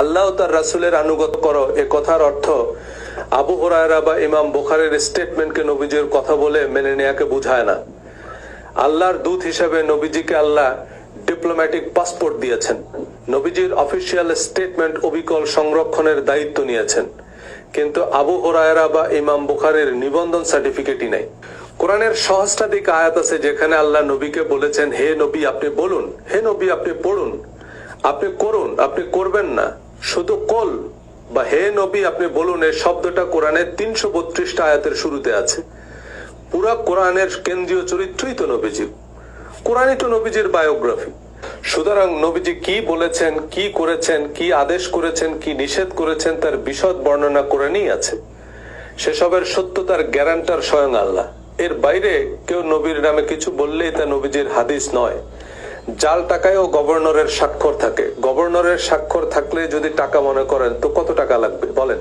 আল্লাহ ও তার রাসূলের আনুগত্য করো, এ কথার অর্থ আবু হুরায়রা বা ইমাম বুখারীর স্টেটমেন্টকে নবীজির কথা বলে মেনে নেয়াকে বোঝায় না। আল্লাহর দূত হিসেবে নবীজিকে আল্লাহ ডিপ্লোম্যাটিক পাসপোর্ট দিয়েছেন। নবীজির অফিসিয়াল স্টেটমেন্ট অবিকল সংরক্ষণের দায়িত্ব নিয়েছেন, কিন্তু আবু হুরায়রা বা ইমাম বুখারীর নিবন্ধন সার্টিফিকেটই নাই। কোরআনের সহস্রাধিক আয়াত আছে যেখানে আল্লাহ নবীকে বলেছেন, হে নবী আপনি বলুন, হে নবী আপনি পড়ুন, আপনি করুন, আপনি করবেন না, শুধু কল বা হে নবী আপনি বলুন, এই শব্দটা কোরআনের 332টা আয়াতের শুরুতে আছে। পুরা কোরআনের কেন্দ্রীয় চরিত্রই তো নবীজি, কোরআনই তো নবীজির বায়োগ্রাফি। সুতরাং নবীজি কি বলেছেন, কি করেছেন, কি আদেশ করেছেন, কি নিষেধ করেছেন তার বিশদ বর্ণনা কোরআনেই আছে। সেসবের সত্যতার গ্যারান্টার স্বয়ং আল্লাহ। এর বাইরে কেউ নবীর নামে কিছু বললেই তা নবীজির হাদিস নয়। জাল টাকায়ও গভর্নরের স্বাক্ষর থাকে। গভর্নরের স্বাক্ষর থাকলে যদি টাকা মনে করেন তো কত টাকা লাগবে বলেন।